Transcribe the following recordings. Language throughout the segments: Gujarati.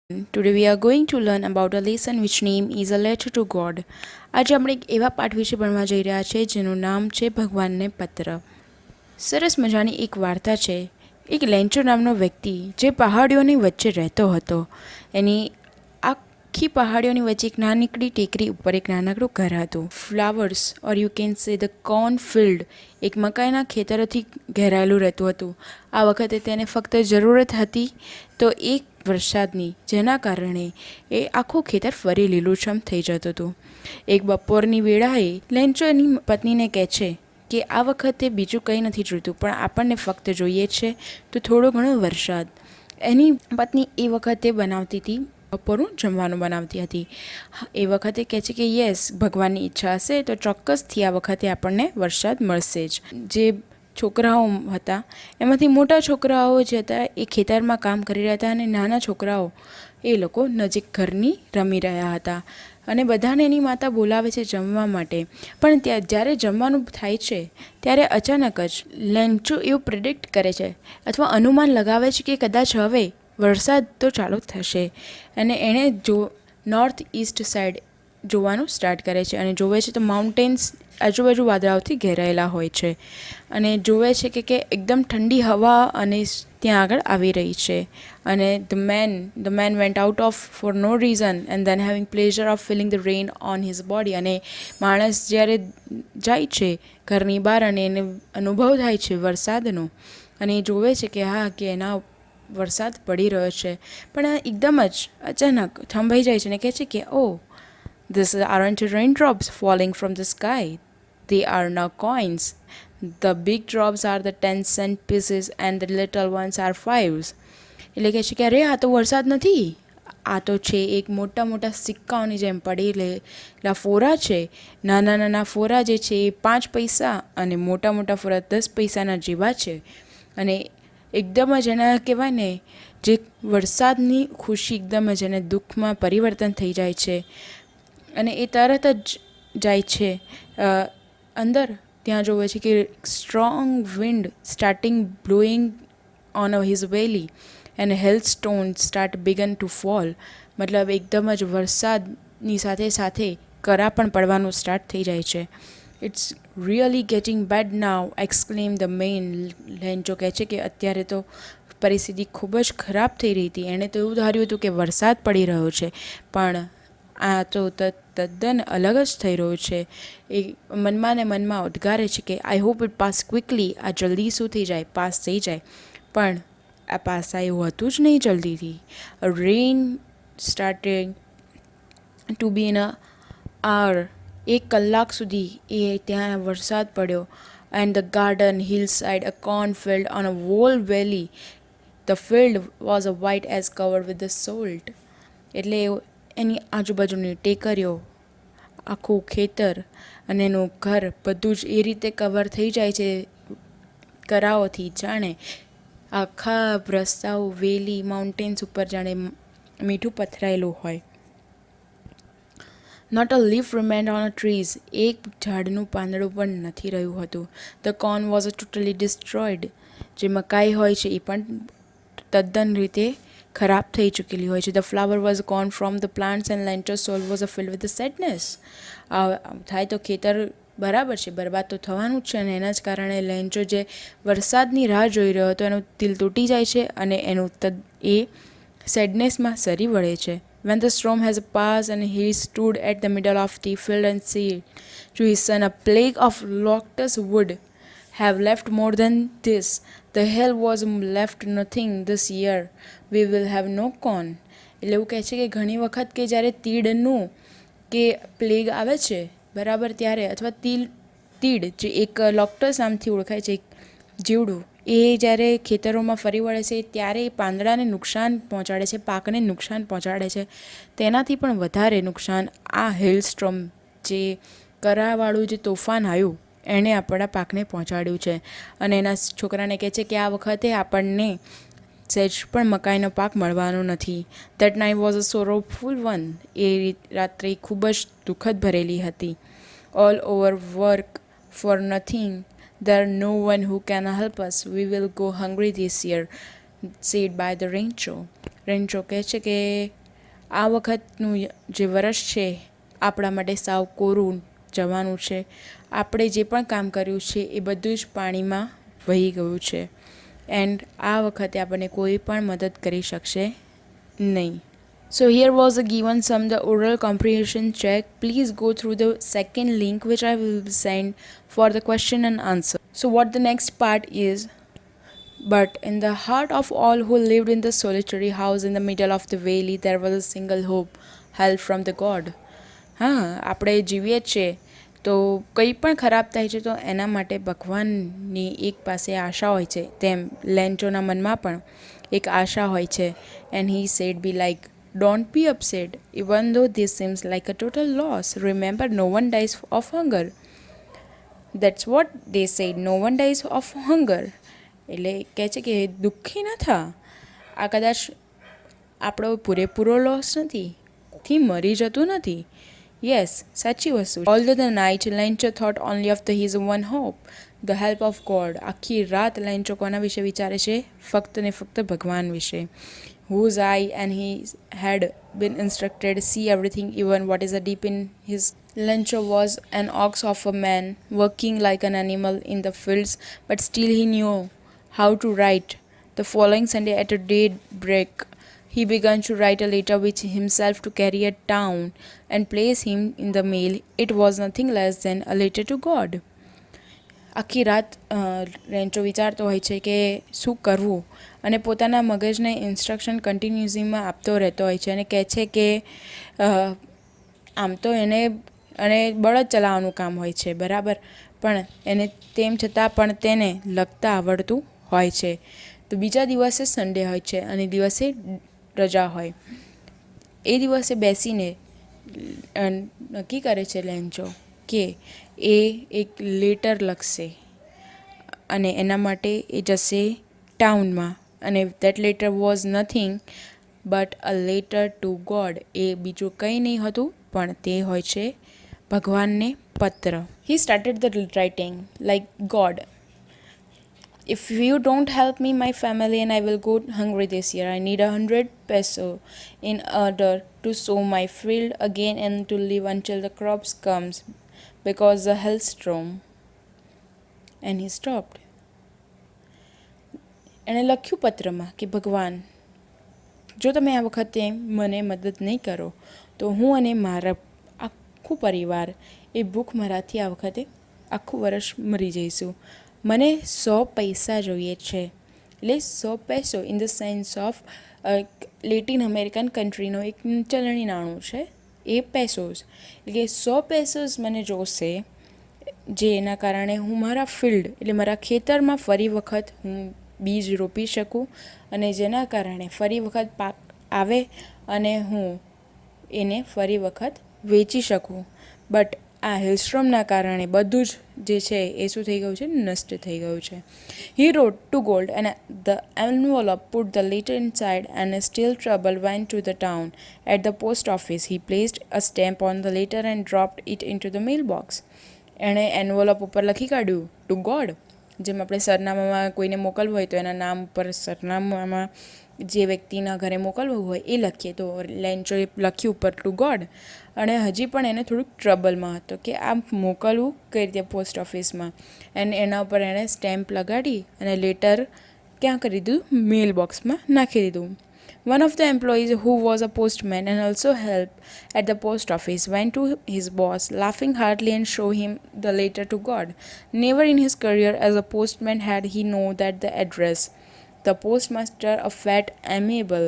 Today we are going to learn about a lesson which name is a letter to God. આજે આપણે એક એવા પાઠ વિશે ભણવા જઈ રહ્યા છે જેનું નામ છે ભગવાનને પત્ર. સરસ મજાની એક વાર્તા છે. એક લેન્ચો નામનો વ્યક્તિ જે પહાડીઓની વચ્ચે રહેતો હતો. એની આખી પહાડીઓની વચ્ચે એક નાનકડી ટેકરી ઉપર એક નાનકડું ઘર હતું. Flowers or you can say the corn field એક મકાઈના ખેતરોથી ઘેરાયેલું રહેતું હતું. આ વખતે તેને ફક્ત જરૂરત હતી તો એક વરસાદની, જેના કારણે એ આખું ખેતર ફરી લીલુંછમ થઈ જતું હતું. એક બપોરની વેળાએ લેન્ચો એની પત્નીને કહે છે કે આ વખતે બીજું કંઈ નથી જોઈતું, પણ આપણને ફક્ત જોઈએ છે તો થોડો ઘણો વરસાદ. એની પત્ની એ વખતે બનાવતી હતી, બપોરનું જમવાનું બનાવતી હતી. એ વખતે કહે છે કે યસ, ભગવાનની ઈચ્છા હશે તો ચોક્કસથી આ વખતે આપણને વરસાદ મળશે જ. જે છોકરાઓ હતા એમાંથી મોટા છોકરાઓ જે હતા એ ખેતરમાં કામ કરી રહ્યા હતા અને નાના છોકરાઓ એ લોકો નજીક ઘરની રમી રહ્યા હતા. અને બધાને એની માતા બોલાવે છે જમવા માટે. પણ જ્યારે જમવાનું થાય છે ત્યારે અચાનક જ લેન્ચો એવું પ્રિડિક્ટ કરે છે અથવા અનુમાન લગાવે છે કે કદાચ હવે વરસાદ તો ચાલુ થશે. અને એણે નોર્થ ઇસ્ટ સાઈડ જોવાનું સ્ટાર્ટ કરે છે અને જોવે છે તો માઉન્ટેન્સ આજુબાજુ વાદળાઓથી ઘેરાયેલા હોય છે. અને જોવે છે કે એકદમ ઠંડી હવા અને ત્યાં આગળ આવી રહી છે. અને the man went out of for no reason and then having pleasure of feeling the rain on his body. અને માણસ જ્યારે જાય છે ઘરની બહાર અને એને અનુભવ થાય છે વરસાદનો અને એ જોવે છે કે હા, કે એના વરસાદ પડી રહ્યો છે. પણ એકદમ જ અચાનક થંભાઈ જાય છે અને કહે છે કે ઓ, this aren't raindrops falling from the sky. They are now coins. The big drops are the 10-cent pieces and the little ones are fives. એટલે કહે છે કે અરે, આ તો વરસાદ નથી, આ તો છે એક મોટા મોટા સિક્કાઓની જેમ પડેલા ફોરા છે. નાના નાના ફોરા જે છે એ 5 પૈસા અને મોટા મોટા ફોરા 10 પૈસાના જેવા છે. અને એકદમ જ એના કહેવાય ને, જે વરસાદની ખુશી એકદમ જ એને દુઃખમાં પરિવર્તન થઈ જાય છે. અને એ તરત જ જાય છે અંદર. ત્યાં જોવે છે કે strong wind starting blowing on his valley and hailstone start began to fall. મતલબ એકદમ જ વરસાદની સાથે સાથે કરા પણ પડવાનું સ્ટાર્ટ થઈ જાય છે. It's really getting bad now exclaim the man. Lencho કહે છે કે અત્યારે તો પરિસ્થિતિ ખૂબ જ ખરાબ થઈ રહી હતી. એણે તો એવું ધાર્યું હતું કે વરસાદ પડી રહ્યો છે, પણ આ તો તદ્દન અલગ જ થઈ રહ્યું છે. એ મનમાં ને મનમાં ઉદ્ગારે છે કે I hope it pass quickly. આ જલ્દી શું થઈ જાય, પાસ થઈ જાય. પણ આ પાસ એવું હતું જ નહીં જલ્દીથી. Rain started to be in a hour. 1 કલાક સુધી એ ત્યાં વરસાદ પડ્યો. And the garden hill side a corn field on a wall valley. The field was a white as covered with the salt. એટલે એની આજુબાજુની ટેકરીઓ, આખું ખેતર અને એનું ઘર બધું જ એ રીતે કવર થઈ જાય છે કરાઓથી, જાણે આખા રસ્તાઓ, વેલી, માઉન્ટેન્સ ઉપર જાણે મીઠું પથરાયેલું હોય. Not a leaf remained on a trees. એક ઝાડનું પાંદડું પણ નથી રહ્યું હતું. The corn was totally destroyed. જે મકાઈ હોય છે એ પણ તદ્દન રીતે ખરાબ થઈ ચૂકેલી હોય છે. The flower was gone from the plants and Lencho's soul was a filled with the sadness. થાય તો ખેતર બરાબર છે, બરબાદ તો થવાનું જ છે. અને એના જ કારણે લેન્ચો જે વરસાદની રાહ જોઈ રહ્યો હતો એનું દિલ તૂટી જાય છે અને એનું એ સેડનેસમાં સરી વળે છે. When the storm has passed and he stood at the middle of the field and said to his son, a plague of locusts would have left more than this. The hell was left nothing this year. We will have no corn. એટલે એવું કહે છે કે ઘણી વખત કે જ્યારે તીડનું કે પ્લેગ આવે છે બરાબર ત્યારે, અથવા તીડ જે એક લોક્ટસ નામથી ઓળખાય છે, એક જીવડું, એ જ્યારે ખેતરોમાં ફરી વળે છે ત્યારે એ પાંદડાને નુકસાન પહોંચાડે છે, પાકને નુકસાન પહોંચાડે છે. તેનાથી પણ વધારે નુકસાન આ હિલ સ્ટ્રોમ, જે કરાવાળું જે તોફાન આવ્યું, એણે આપણા પાકને પહોંચાડ્યું છે. અને એના છોકરાને કહે છે કે આ વખતે આપણને સહેજ પણ મકાઈનો પાક મળવાનો નથી. That night was a sorrowful one. એ રાત્રે ખૂબ જ દુઃખદ ભરેલી હતી. All over work for nothing. There no one who can help us. We will go hungry this year, said by the rancho. Rancho કહે છે કે આ વખતનું જે વર્ષ છે આપણા માટે સાવ કોરું જવાનું છે. આપણે જે પણ કામ કર્યું છે એ બધું જ પાણીમાં વહી ગયું છે એન્ડ આ વખતે આપણને કોઈ પણ મદદ કરી શકશે નહીં. So here was a given sum the oral comprehension check. Please go through the second link which I will send for the question and answer. So what the next part is, but in the heart of all who lived in the solitary house in the middle of the valley there was a single hope, help from the God. હા, આપણે જીવીએ છીએ તો કંઈ પણ ખરાબ થાય છે તો એના માટે ભગવાનની એક પાસે આશા હોય છે, તેમ લેન્ચોના મનમાં પણ એક આશા હોય છે. And he said be like, don't be upset even though this seems like a total loss, remember no one dies of hunger. That's what they said, no one dies of hunger. એટલે કહે છે કે દુઃખી ન થા, આ કદાચ આપણો પૂરેપૂરો લોસ નથી, થી મરી જતું નથી. યસ, સાચી વસ્તુ. Although the night Lencho thought only of the his one hope, the help of God. આખી રાત લેન્ચો કોના વિશે વિચારે છે? ફક્ત ને ફક્ત ભગવાન વિશે. whose eye and he had been instructed see everything even what is a deep in his. Lencho was an ox of a man working like an animal in the fields, but still he knew how to write. The following Sunday at a daybreak he began to write a letter with himself to carry at town and place him in the mail. It was nothing less than a letter to God. આખી રાત રેન્ચો વિચારતો હોય છે કે શું કરવું, અને પોતાના મગજને ઇન્સ્ટ્રક્શન કન્ટિન્યુઝીમાં આપતો રહેતો હોય છે અને કહે છે કે આમ તો એને બળદ ચલાવવાનું કામ હોય છે બરાબર, પણ એને તેમ છતાં પણ તેને લખતા આવડતું હોય છે. તો બીજા દિવસે સન્ડે હોય છે અને દિવસે રજા હોય. એ દિવસે બેસીને નક્કી કરે છે લેન્ચો કે એ એક લેટર લખશે અને એના માટે એ જશે ટાઉનમાં. અને that letter was nothing but a letter to God. એ બીજું કંઈ નહીં હતું પણ તે હોય છે ભગવાનને પત્ર. He started the writing like God, if you don't help me, my family and I will go hungry this year. I need 100 peso in order to sow my field again and to live until the crops comes because the hailstorm. And he stopped. એણે લખ્યું પત્રમાં કે ભગવાન, જો તમે આ વખતે મને મદદ નહીં કરો તો હું અને મારા આખું પરિવાર એ ભૂખમરાથી આ વખતે આખું વર્ષ મરી જઈશું. મને 100 પૈસા જોઈએ છે. એટલે 100 peso in the sense of Latin American કન્ટ્રીનો એક ચલણી નાણું છે એ પેસોસ. એટલે 100 પેસોસ મને જોશે, જે એના કારણે હું મારા ફિલ્ડ એટલે મારા ખેતરમાં ફરી વખત હું બીજ રોપી શકું અને જેના કારણે ફરી વખત પાક આવે અને હું એને ફરી વખત વેચી શકું. બટ આ હેલસ્ટ્રોમના કારણે બધું જ જે છે એ શું થઈ ગયું છે? નષ્ટ થઈ ગયું છે. He wrote to God and the envelope put the letter inside and still trouble went to the town. At the post office he placed a stamp on the letter and dropped it in to the mail box. એણે એન્વોલપ ઉપર લખી કાઢ્યું ટુ ગોડ. જેમ આપણે સરનામામાં કોઈને મોકલવું હોય તો એના નામ ઉપર સરનામામાં જે વ્યક્તિના ઘરે મોકલવું હોય એ લખીએ, તો લેન્ચોએ લખ્યું ઉપર ટુ ગોડ. અને હજી પણ એને થોડુંક ટ્રબલમાં હતો કે આ મોકલવું કઈ રીતે પોસ્ટ ઓફિસમાં. અને એના ઉપર એણે સ્ટેમ્પ લગાડી અને લેટર ક્યાં કરી દીધું? મેલ બોક્સમાં નાખી દીધું. One of the employees, who was a postman and also helped at the post office, went to his boss, laughing heartily, and showed him the letter to God. Never in his career as a postman had he known that the address. The postmaster, a fat, amiable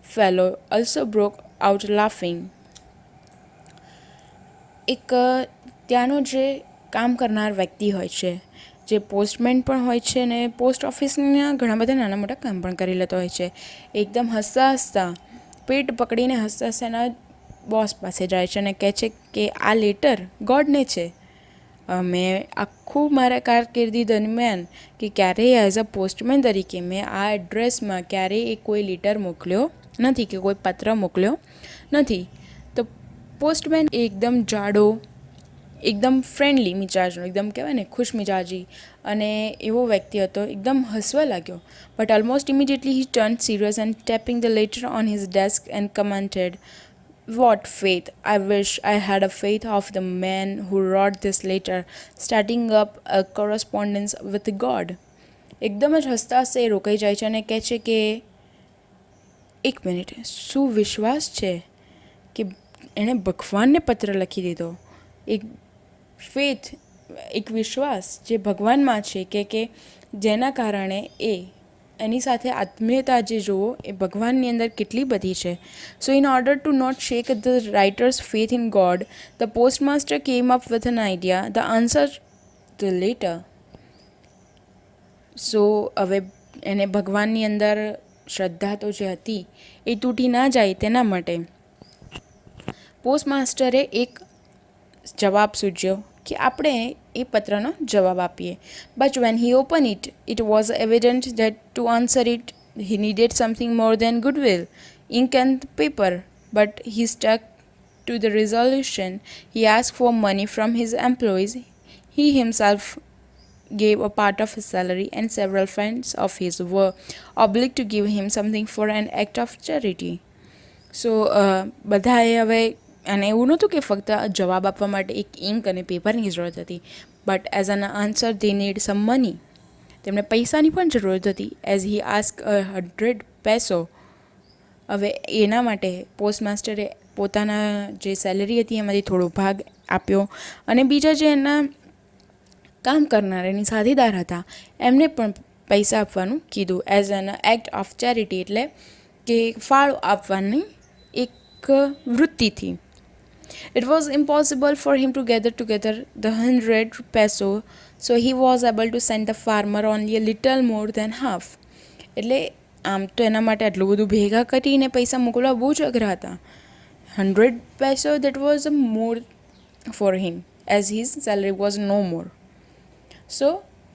fellow, also broke out laughing. એક ત્યાંનો જે કામ કરનાર વ્યક્તિ હોય છે, જે પોસ્ટમેન પણ હોય છે ને પોસ્ટ ઓફિસના ઘણા બધા નાના મોટા કામ પણ કરી લેતો હોય છે, એકદમ હસતા હસતા પેટ પકડીને હસતા હસતા એના બોસ પાસે જાય છે અને કહે છે કે આ લેટર ગોડને છે. મેં આખું મારા કારકિર્દી દરમિયાન કે ક્યારેય એઝ અ પોસ્ટમેન તરીકે મેં આ એડ્રેસમાં ક્યારેય કોઈ લેટર મોકલ્યો નથી કે કોઈ પત્ર મોકલ્યો નથી. તો પોસ્ટમેન એકદમ જાડો એકદમ ફ્રેન્ડલી મિજાજનો, એકદમ કહેવાય ને ખુશ મિજાજી અને એવો વ્યક્તિ હતો. એકદમ હસવા લાગ્યો. But almost immediately he turn serious and tapping the letter on his desk and commented, "What faith! I wish I had a faith of the man who wrote this letter, starting up a correspondence with God." એકદમ જ હસતા હસતા એ રોકાઈ જાય છે અને કહે છે કે એક મિનિટ, શું વિશ્વાસ છે કે એણે ભગવાનને પત્ર લખી દીધો. એક ફેથ, એક વિશ્વાસ જે ભગવાનમાં છે કે જેના કારણે એની સાથે આત્મીયતા જે જુઓ એ ભગવાનની અંદર કેટલી બધી છે. So in order to not shake the writer's faith in God, the postmaster came up with an idea, the answer the letter. So હવે એને ભગવાનની અંદર શ્રદ્ધા તો જે હતી એ તૂટી ના જાય તેના માટે પોસ્ટમાસ્ટરે એક જવાબ સૂચ્યો કે આપણે એ પત્રનો જવાબ આપીએ. But when he open it, it was evident that to answer it he needed something more than goodwill, ink and paper. But he stuck to the resolution. He ask for money from his employees. He himself gave a part of his salary, and several friends of his were obliged to give him something for an act of charity. સો બધાએ હવે, અને એવું નહોતું કે ફક્ત જવાબ આપવા માટે એક ઇંક અને પેપરની જરૂરત હતી, but as an answer they need some money. તેમને પૈસાની પણ જરૂરત હતી. As he ask 100 પેસો. હવે એના માટે પોસ્ટમાસ્ટરે પોતાના જે સેલરી હતી એમાંથી થોડો ભાગ આપ્યો અને બીજા જે એના કામ કરનાર એની સાથીદાર હતા એમને પણ પૈસા આપવાનું કીધું as an act of charity, એટલે કે ફાળો આપવાની એક વૃત્તિથી. It was impossible for him to gather together the 100 peso, so he was able to send the farmer only a little more than half. એટલે આમ તો એના માટે આટલું બધું ભેગા કરીને પૈસા મોકલવા બહુ જ અઘરા હતા. 100 peso, that was more for him as his salary was no more. So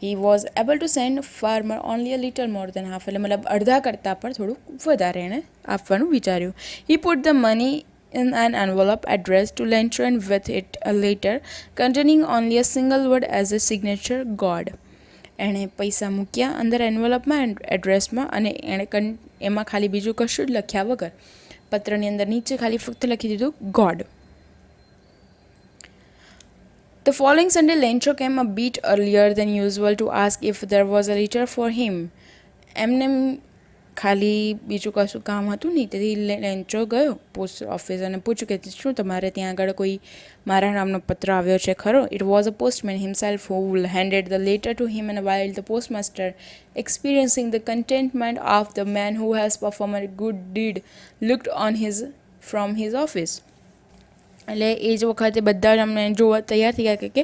he was able to send farmer only a little more than half. એટલે મતલબ અડધા કરતાં પણ થોડુંક વધારે એણે આપવાનું વિચાર્યું. He put the money in an envelope addressed to Lencho and with it a letter containing only a single word as a signature, God. એણે પૈસા મૂક્યા અંદર એન્વેલપમાં, એડ્રેસમાં, અને એણે એમાં ખાલી બીજું કશું જ લખ્યા વગર પત્રની અંદર નીચે ખાલી ફક્ત લખી દીધું God. The following Sunday, Lencho came a bit earlier than usual to ask if there was a letter for him. એમને ખાલી બીજું કશું કામ હતું નહીં, તેથી લેન્ચો ગયો પોસ્ટ ઓફિસ અને પૂછ્યું કે શું તમારે ત્યાં આગળ કોઈ મારા નામનો પત્ર આવ્યો છે ખરો? It was a postman himself who handed the letter to him, and while the postmaster, experiencing the contentment of the man who has performed a good deed, looked on from his office. એટલે એ જ વખતે બધા જ અમને જોવા તૈયાર થઈ ગયા કે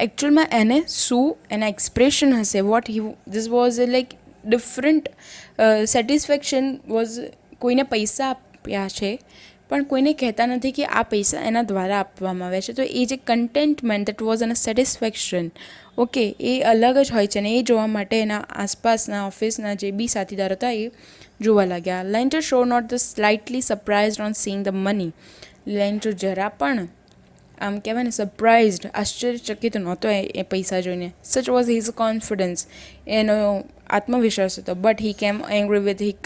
એકચ્યુઅલમાં એને શું એના એક્સપ્રેશન હશે, what he this was like different satisfaction was. કોઈને પૈસા આપ્યા છે પણ કોઈને કહેતા નથી કે આ પૈસા એના દ્વારા આપવામાં આવ્યા છે, તો એ જે contentment that was an satisfaction, okay, એ અલગ જ હોય છે. અને એ જોવા માટે એના આસપાસના ઓફિસના જે બી સાથીદાર હતા એ જોવા લાગ્યા. Lencho show not the slightly surprised on seeing the money. Lencho જરા પણ આમ કહેવાય ને સરપ્રાઇઝડ, આશ્ચર્યચકિત નહોતો એ પૈસા જોઈને. સચ વોઝ હિઝ કોન્ફિડન્સ, એનો આત્મવિશ્વાસ હતો. બટ હી કેમ angry with he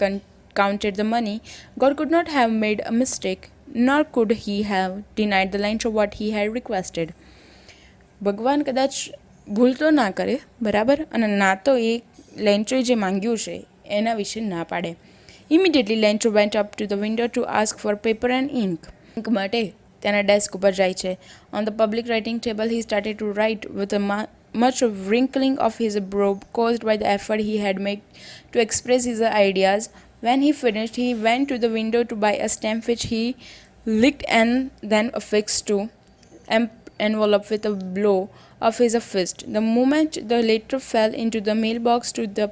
counted the money. God could not have made a mistake, nor could he have denied the Lencho what he had requested. ભગવાન કદાચ ભૂલ તો ના કરે, બરાબર, અને ના તો એ લેન્ચોએ જે માંગ્યું છે એના વિશે ના પાડે. Immediately Lencho went up to the window to ask for paper and ink. Ink માટે તેના ડેસ્ક ઉપર જાય છે. On the public writing table he started to write with a much wrinkling of his brow caused by the effort he had made to express his ideas. When he finished, he went to the window to buy a stamp which he licked and then affixed to envelope with a blow of his fist. The moment the letter fell into the mailbox, to the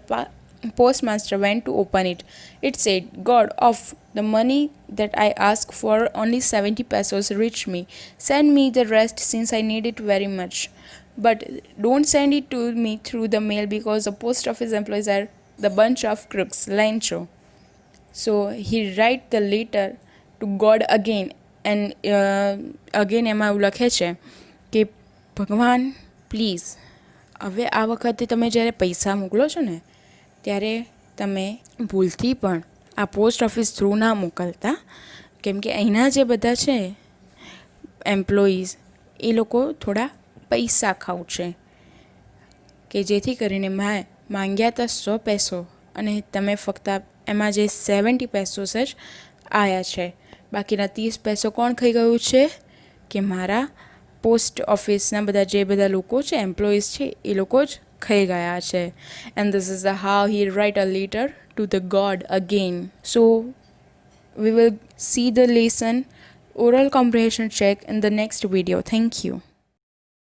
postmaster went to open it. It said, "God, of the money that I asked for, only 70 pesos reached me. Send me the rest since I need it very much. But don't send it to me through the mail because the post office employees are the bunch of crooks." Lencho. So he write the letter to God again, and again એમાં એવું લખે છે કે ભગવાન પ્લીઝ હવે આ વખતે તમે જ્યારે પૈસા મોકલો છો ને ત્યારે તમે ભૂલથી પણ આ પોસ્ટ ઓફિસ થ્રુ ના મોકલતા, કેમ કે અહીંના જે બધા છે એમ્પ્લોઈઝ એ લોકો થોડા પૈસા ખાવ છે, કે જેથી કરીને મેં માંગ્યા હતા 100 પેસો અને તમે ફક્ત એમાં જે 70 પેસોસ જ આવ્યા છે, બાકીના 30 પેસો કોણ ખાઈ ગયું છે કે મારા પોસ્ટ ઓફિસના જે બધા લોકો છે એમ્પ્લોઈઝ છે એ લોકો જ ખાઈ ગયા છે. And this is how he write a letter to the God again. So we will see the lesson oral comprehension check in the next video. Thank you.